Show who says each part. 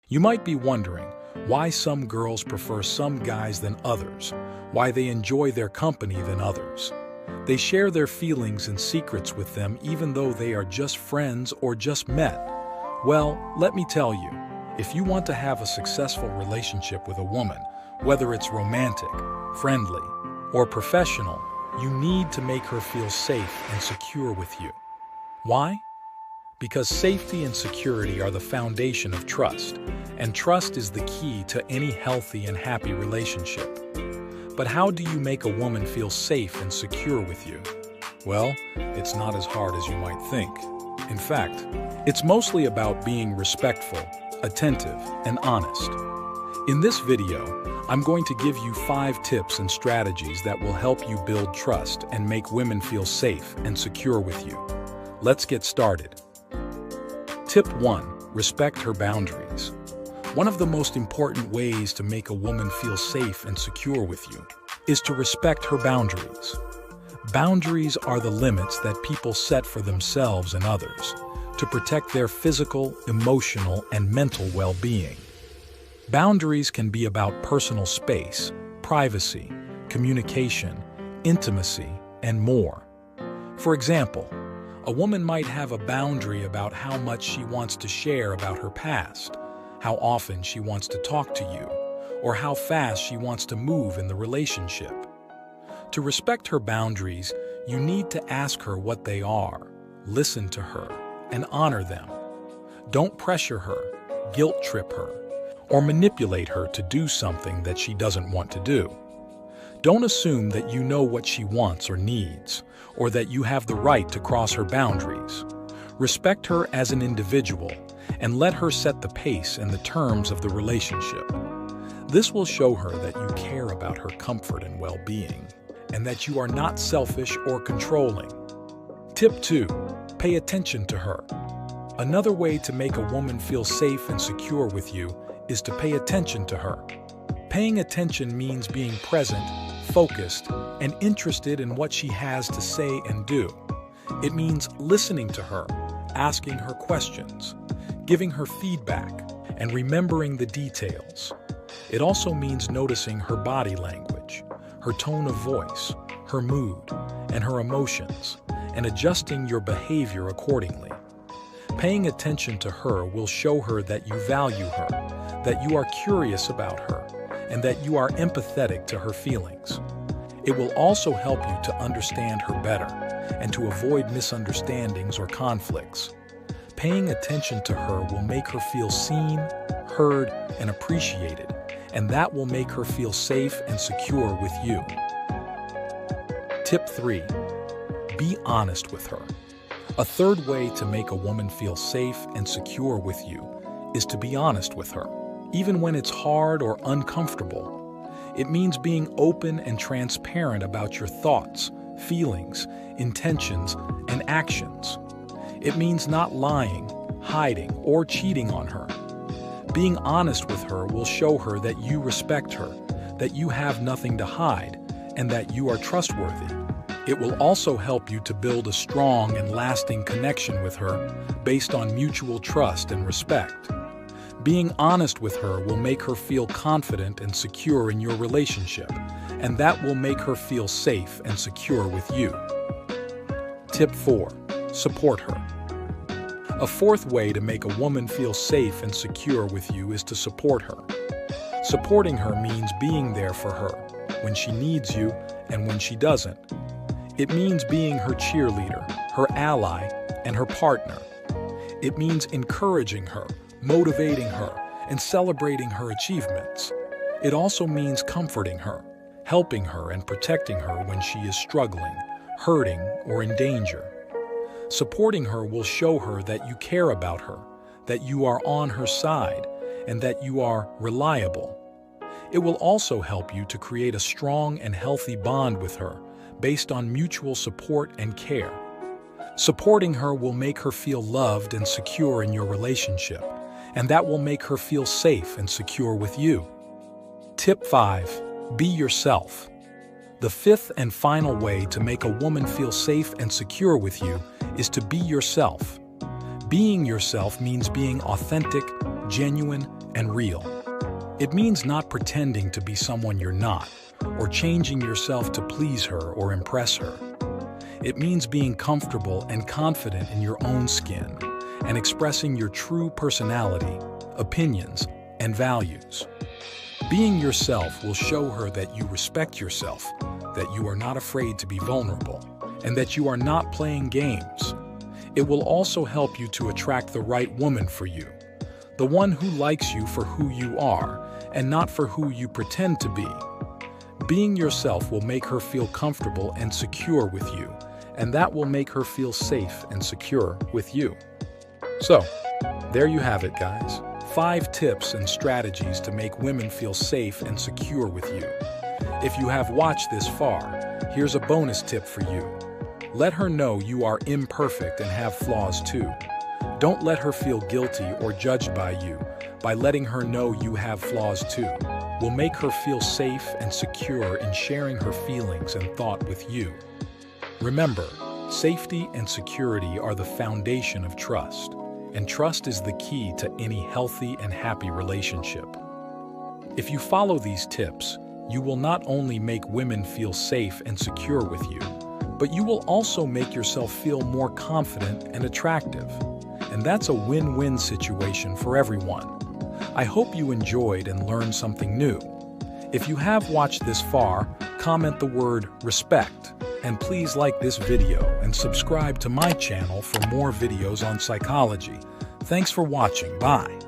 Speaker 1: You might be wondering why some girls prefer some guys than others, why they enjoy their company than others. They share their feelings and secrets with them even though they are just friends or just met. Well, let me tell you, if you want to have a successful relationship with a woman, whether it's romantic, friendly, or professional, you need to make her feel safe and secure with you. Why? Because safety and security are the foundation of trust, and trust is the key to any healthy and happy relationship. But how do you make a woman feel safe and secure with you? Well, it's not as hard as you might think. In fact, it's mostly about being respectful, attentive, and honest. In this video, I'm going to give you 5 tips and strategies that will help you build trust and make women feel safe and secure with you. Let's get started. Tip 1. Respect her boundaries. One of the most important ways to make a woman feel safe and secure with you is to respect her boundaries. Boundaries are the limits that people set for themselves and others to protect their physical, emotional, and mental well-being. Boundaries can be about personal space, privacy, communication, intimacy, and more. For example, a woman might have a boundary about how much she wants to share about her past, how often she wants to talk to you, or how fast she wants to move in the relationship. To respect her boundaries, you need to ask her what they are, listen to her, and honor them. Don't pressure her, guilt-trip her, or manipulate her to do something that she doesn't want to do. Don't assume that you know what she wants or needs, or that you have the right to cross her boundaries. Respect her as an individual, and let her set the pace and the terms of the relationship. This will show her that you care about her comfort and well-being, and that you are not selfish or controlling. Tip 2. Pay attention to her. Another way to make a woman feel safe and secure with you is to pay attention to her. Paying attention means being present, focused, and interested in what she has to say and do. It means listening to her, asking her questions, giving her feedback, and remembering the details. It also means noticing her body language, her tone of voice, her mood, and her emotions, and adjusting your behavior accordingly. Paying attention to her will show her that you value her, that you are curious about her, and that you are empathetic to her feelings. It will also help you to understand her better and to avoid misunderstandings or conflicts. Paying attention to her will make her feel seen, heard, and appreciated, and that will make her feel safe and secure with you. Tip 3. Be honest with her. A third way to make a woman feel safe and secure with you is to be honest with her, even when it's hard or uncomfortable. It means being open and transparent about your thoughts, feelings, intentions, and actions. It means not lying, hiding, or cheating on her. Being honest with her will show her that you respect her, that you have nothing to hide, and that you are trustworthy. It will also help you to build a strong and lasting connection with her based on mutual trust and respect. Being honest with her will make her feel confident and secure in your relationship, and that will make her feel safe and secure with you. Tip 4. Support her. A fourth way to make a woman feel safe and secure with you is to support her. Supporting her means being there for her when she needs you and when she doesn't. It means being her cheerleader, her ally, and her partner. It means encouraging her, motivating her, and celebrating her achievements. It also means comforting her, helping her and protecting her when she is struggling, hurting, or in danger. Supporting her will show her that you care about her, that you are on her side, and that you are reliable. It will also help you to create a strong and healthy bond with her based on mutual support and care. Supporting her will make her feel loved and secure in your relationship, and that will make her feel safe and secure with you. Tip 5. Be yourself. The fifth and final way to make a woman feel safe and secure with you is to be yourself. Being yourself means being authentic, genuine, and real. It means not pretending to be someone you're not, or changing yourself to please her or impress her. It means being comfortable and confident in your own skin and expressing your true personality, opinions, and values. Being yourself will show her that you respect yourself, that you are not afraid to be vulnerable, and that you are not playing games. It will also help you to attract the right woman for you, the one who likes you for who you are and not for who you pretend to be. Being yourself will make her feel comfortable and secure with you, and that will make her feel safe and secure with you. So, there you have it, guys. 5 tips and strategies to make women feel safe and secure with you. If you have watched this far, here's a bonus tip for you. Let her know you are imperfect and have flaws too. Don't let her feel guilty or judged by you. By letting her know you have flaws too, will make her feel safe and secure in sharing her feelings and thought with you. Remember, safety and security are the foundation of trust, and trust is the key to any healthy and happy relationship. If you follow these tips, you will not only make women feel safe and secure with you, but you will also make yourself feel more confident and attractive. And that's a win-win situation for everyone. I hope you enjoyed and learned something new. If you have watched this far, comment the word respect. And please like this video and subscribe to my channel for more videos on psychology. Thanks for watching. Bye.